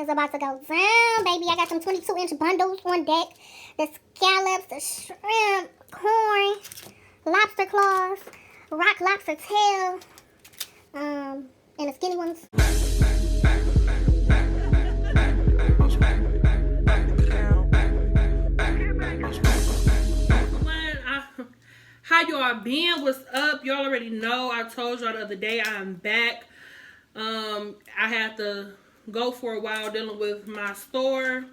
is about to go down, baby. I got some 22-inch bundles on deck. The scallops, the shrimp, corn, lobster claws, rock lobster tail, and the skinny ones. How y'all been? What's up? Y'all already know. I told y'all the other day I'm back. I had to go for a while dealing with my store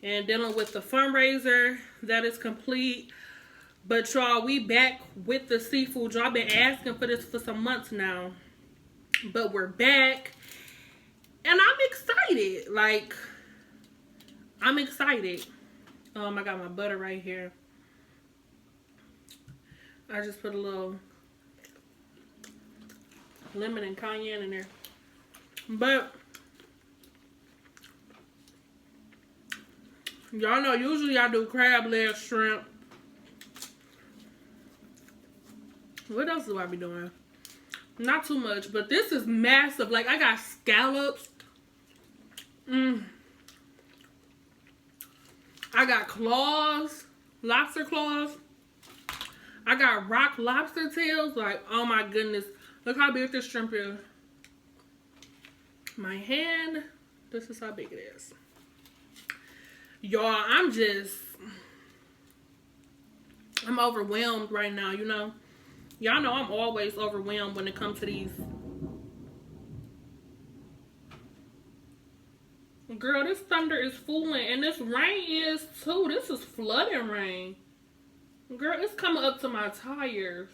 and dealing with the fundraiser that is complete. But y'all, we back with the seafood. Y'all been asking for this for some months now. But we're back. And I'm excited. Like, I'm excited. I got my butter right here. I just put a little lemon and cayenne in there. But y'all know usually I do crab leg, shrimp. What else do I be doing? Not too much, but this is massive. Like, I got scallops. I got claws, lobster claws. I got rock lobster tails. Like, oh my goodness. Look how big this shrimp is. My hand. This is how big it is. Y'all, I'm overwhelmed right now, you know. Y'all know I'm always overwhelmed when it comes to these. Girl, this thunder is fooling. And this rain is too. This is flooding rain. Girl, it's coming up to my tires.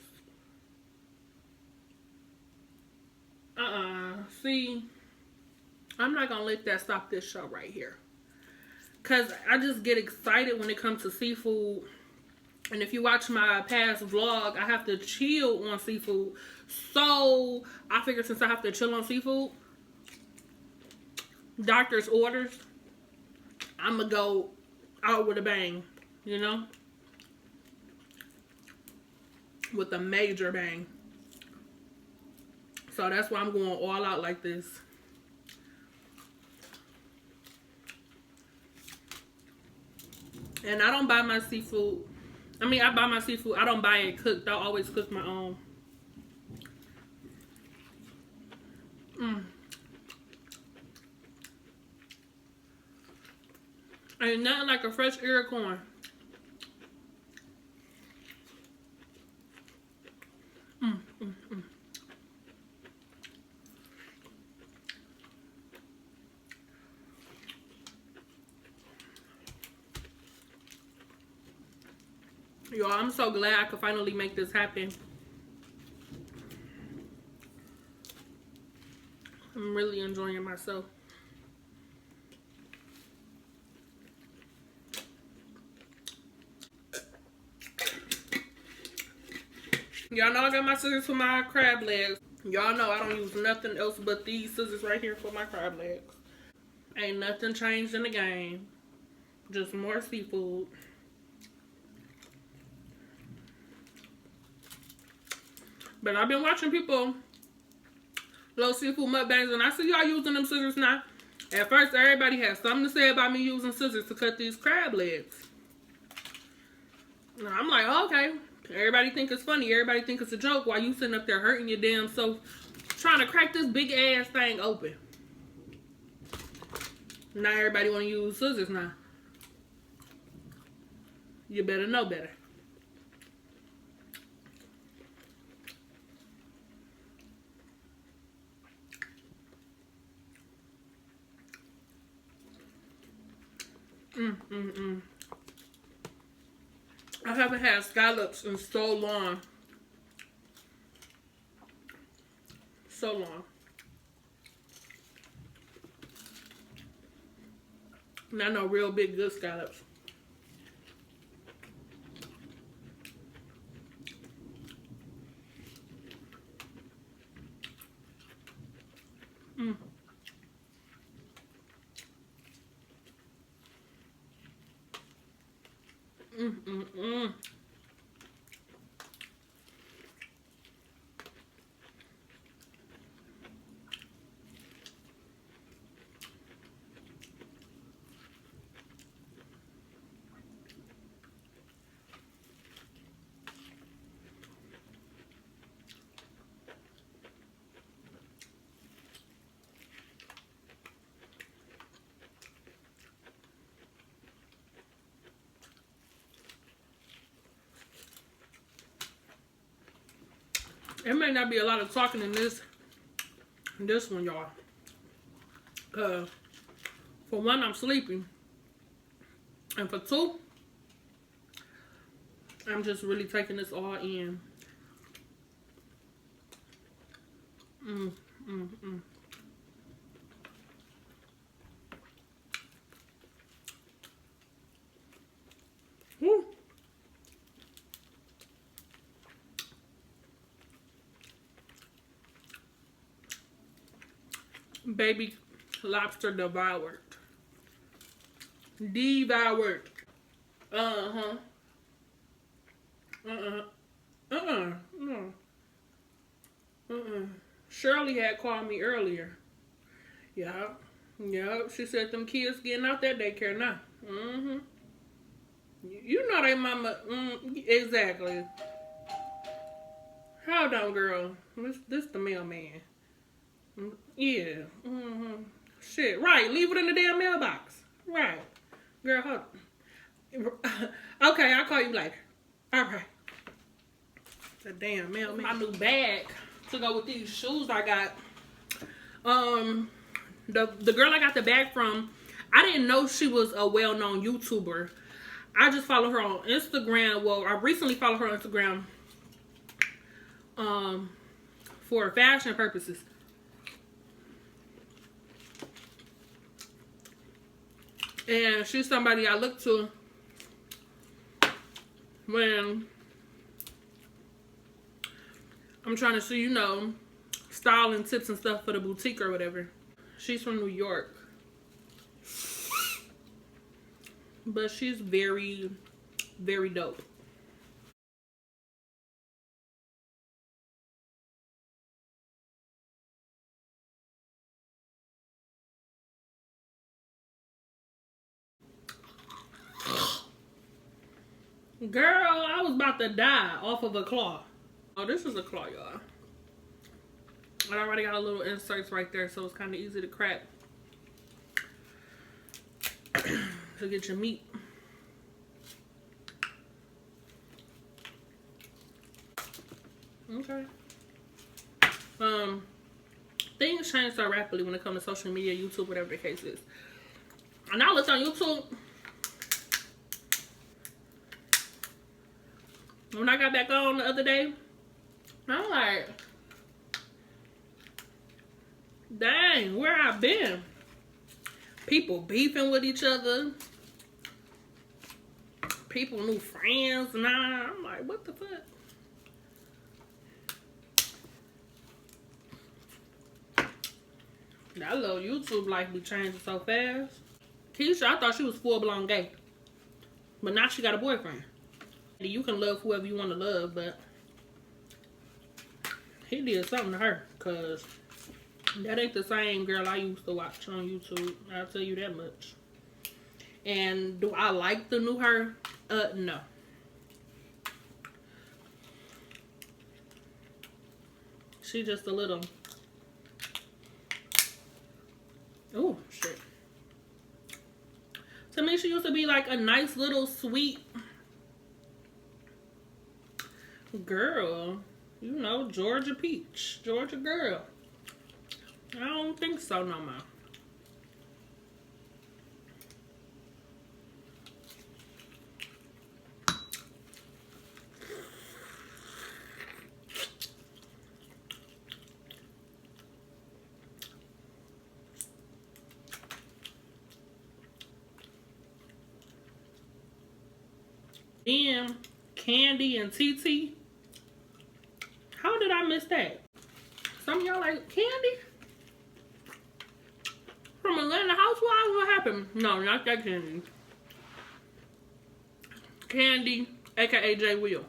See, I'm not going to let that stop this show right here. Because I just get excited when it comes to seafood. And if you watch my past vlog, I have to chill on seafood. So, I figured since I have to chill on seafood, doctor's orders, I'm going to go out with a bang, you know? With a major bang. So that's why I'm going all out like this. And I don't buy my seafood. I mean, I buy my seafood. I don't buy it cooked. I always cook my own. Ain't nothing like a fresh ear of corn. Y'all, I'm so glad I could finally make this happen. I'm really enjoying myself. Y'all know I got my scissors for my crab legs. Y'all know I don't use nothing else but these scissors right here for my crab legs. Ain't nothing changed in the game. Just more seafood. But I've been watching people little seafood mukbangs, and I see y'all using them scissors now. At first, everybody had something to say about me using scissors to cut these crab legs. Now, I'm like, oh, okay. Everybody think it's funny. Everybody think it's a joke while you sitting up there hurting your damn self trying to crack this big ass thing open. Now everybody want to use scissors now. You better know better. I haven't had scallops in so long. So long. And I know real big good scallops. It may not be a lot of talking in this one, y'all. Cause for one, I'm sleeping. And for two, I'm just really taking this all in. Woo. Baby lobster devoured. Devoured. Uh-huh. No. Shirley had called me earlier. Yup. She said them kids getting out that daycare now. You know they mama. Exactly. Hold on, girl. This the mailman. Yeah. Shit. Right. Leave it in the damn mailbox. Right. Girl, hold on. Okay, I'll call you later. All right. The damn mailman. My new bag to go with these shoes I got. The girl I got the bag from, I didn't know she was a well-known YouTuber. I just follow her on Instagram. Well, I recently followed her on Instagram for fashion purposes. And she's somebody I look to when I'm trying to see, styling tips and stuff for the boutique or whatever. She's from New York. But she's very, very dope. Girl, I was about to die off of a claw. Oh, this is a claw, y'all. I already got a little inserts right there, so it's kind of easy to crack. To get your meat. Okay. Things change so rapidly when it comes to social media, YouTube, whatever the case is. And I looked on YouTube. When I got back on the other day, I'm like, dang, where I been? People beefing with each other. People new friends. Nah, I'm like, what the fuck? That little YouTube life be changing so fast. Keisha, I thought she was full-blown gay. But now she got a boyfriend. You can love whoever you want to love, but he did something to her. Because that ain't the same girl I used to watch on YouTube. I'll tell you that much. And do I like the new her? No. She just a little... Oh, shit. To me, she used to be like a nice little sweet girl. You know, Georgia peach. Georgia girl. I don't think so no more. Then Candy and TT. How did I miss that? Some of y'all like Candy from Atlanta Housewives. What happened? No, not that Candy. Candy, aka J Will.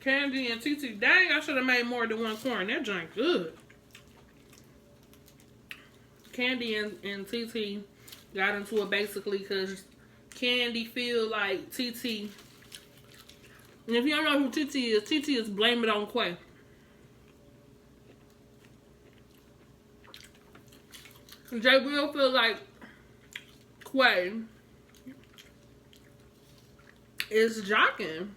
Candy and TT. Dang, I should have made more than one corn. That drink good. Candy and TT got into it basically because Candy feel like TT And if you don't know who TT is Blame It on Quay. Jay Will feel like Quay is jocking.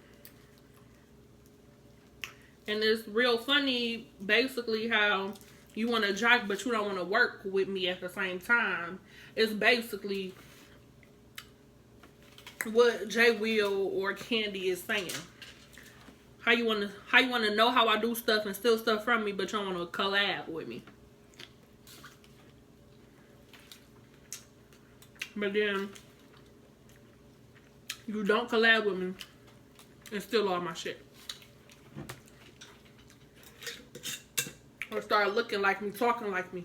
And it's real funny, basically, how you want to jock, but you don't want to work with me at the same time. It's basically what Jay Will or Candy is saying. How you want to know how I do stuff and steal stuff from me, but you don't want to collab with me. But then you don't collab with me and steal all my shit. Or start looking like me, talking like me.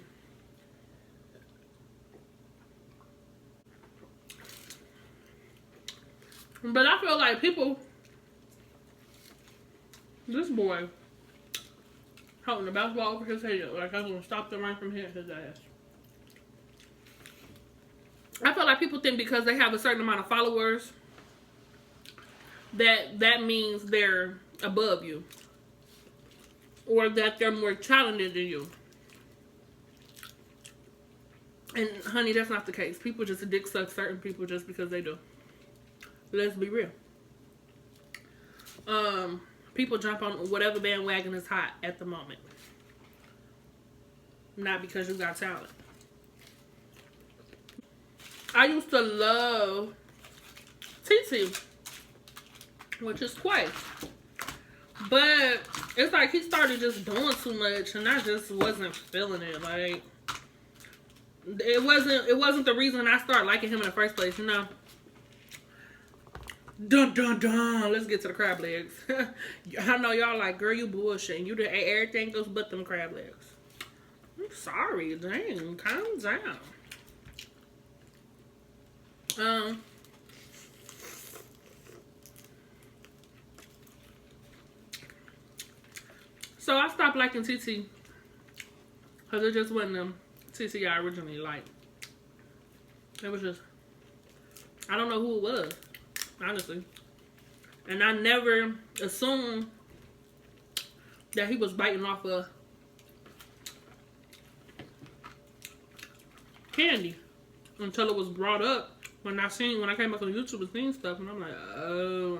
But I feel like people, this boy holding the basketball over his head like I was gonna stop the rain from hitting his ass. I feel like people think because they have a certain amount of followers that means they're above you. Or that they're more talented than you. And honey, that's not the case. People just dick suck certain people just because they do. Let's be real. People jump on whatever bandwagon is hot at the moment. Not because you got talent. I used to love TT, which is Quay. But it's like he started just doing too much, and I just wasn't feeling it. Like it wasn't the reason I started liking him in the first place, you know. Dun dun dun. Let's get to the crab legs. I know y'all like, girl, you bullshit. You did everything else but them crab legs. I'm sorry, dang, calm down. So I stopped liking TT because it just wasn't the TT I originally liked. It was just, I don't know who it was, honestly. And I never assumed that he was biting off of Candy until it was brought up when I came up on YouTube and seen stuff, and I'm like, oh.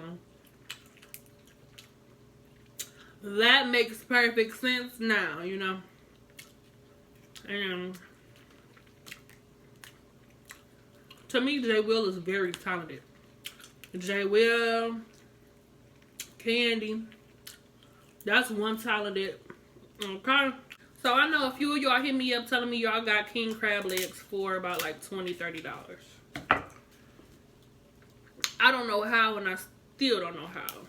That makes perfect sense now, you know. And to me, Jay Will is very talented. Jay Will, Candy, that's one talented. Okay. So I know a few of y'all hit me up telling me y'all got king crab legs for about like $20, $30. I don't know how, and I still don't know how.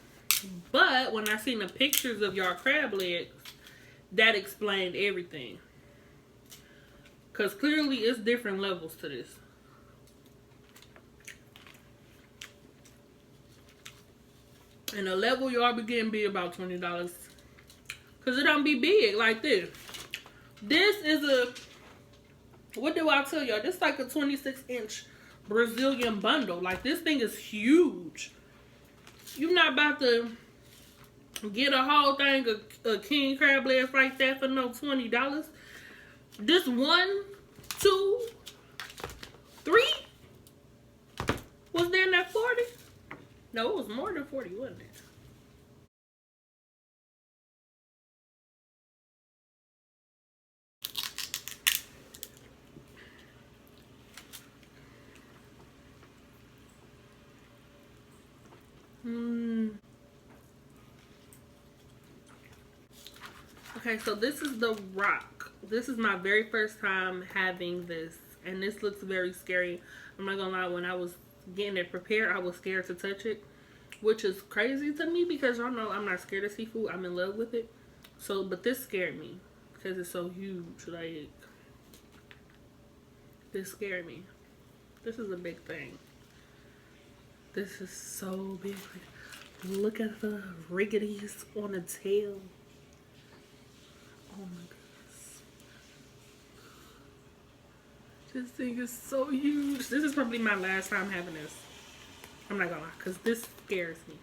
But when I seen the pictures of y'all crab legs, that explained everything. Because clearly it's different levels to this. And the level y'all be getting be about $20. Because it don't be big like this. This is a, what do I tell y'all? This is like a 26-inch Brazilian bundle. Like, this thing is huge. You're not about to get a whole thing of king crab legs like that for no $20. This 1, 2, 3 was there in that 40? No, it was more than 40, wasn't it? Okay, so this is the rock. This is my very first time having this, and this looks very scary. I'm not gonna lie, when I was getting it prepared, I was scared to touch it, which is crazy to me because y'all know I'm not scared of seafood. I'm in love with it. So, but this scared me because it's so huge. Like, this scared me. This is a big thing. This is so big. Look at the riggities on the tail. Oh my goodness. This thing is so huge. This is probably my last time having this. I'm not gonna lie, because this scares me.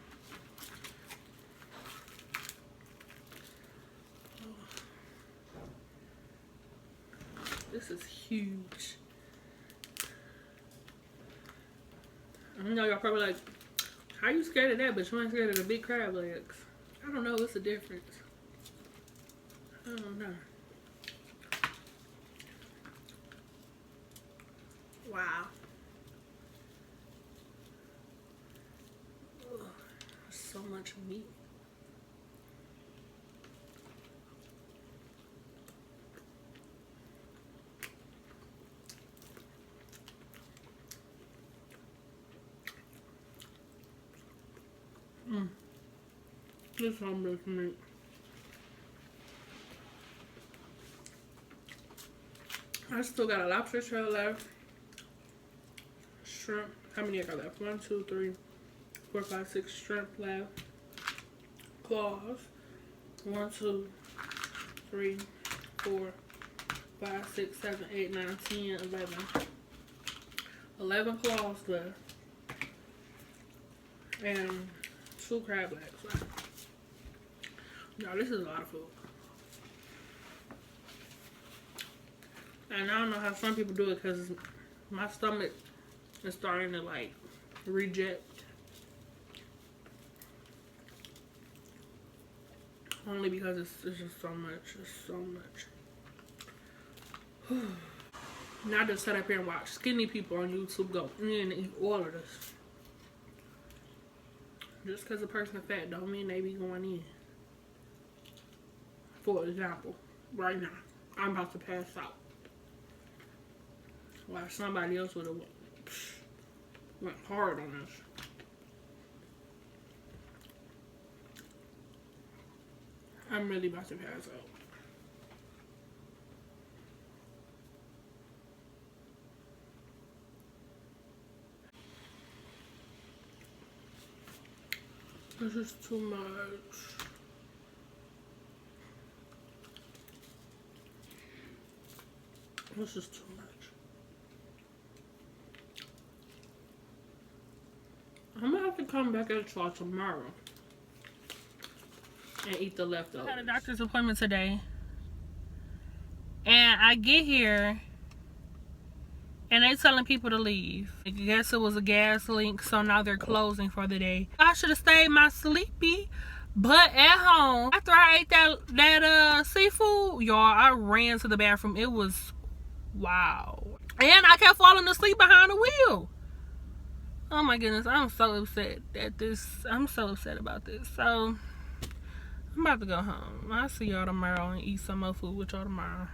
This is huge. I know y'all probably like, how you scared of that, but you ain't scared of the big crab legs? I don't know. What's the difference? I don't know. Wow. Ugh, so much meat. This is so much meat. I still got a lobster shell left. Shrimp. How many I got left? 1, 2, 3, 4, 5, 6 shrimp left. Claws. 1, 2, 3, 4, 5, 6, 7, 8, 9, 10, 11. 11 claws left. And 2 crab legs left. No, this is a lot of food. And I don't know how some people do it because my stomach is starting to like reject. Only because it's just so much. It's so much. Now I just sit up here and watch skinny people on YouTube go in and eat all of this. Just because a person is fat don't mean they be going in. For example, right now, I'm about to pass out. While somebody else would have went hard on this. I'm really about to pass out. This is too much. This is too much. I'm gonna have to come back at y'all tomorrow and eat the leftovers. I had a doctor's appointment today, and I get here and they telling people to leave. I guess it was a gas leak, so now they're closing for the day. I should have stayed my sleepy butt at home. After I ate that seafood, y'all, I ran to the bathroom. It was wow. And I kept falling asleep behind the wheel. Oh my goodness, I'm so upset at this. I'm so upset about this. So I'm about to go home. I'll see y'all tomorrow and eat some more food with y'all tomorrow.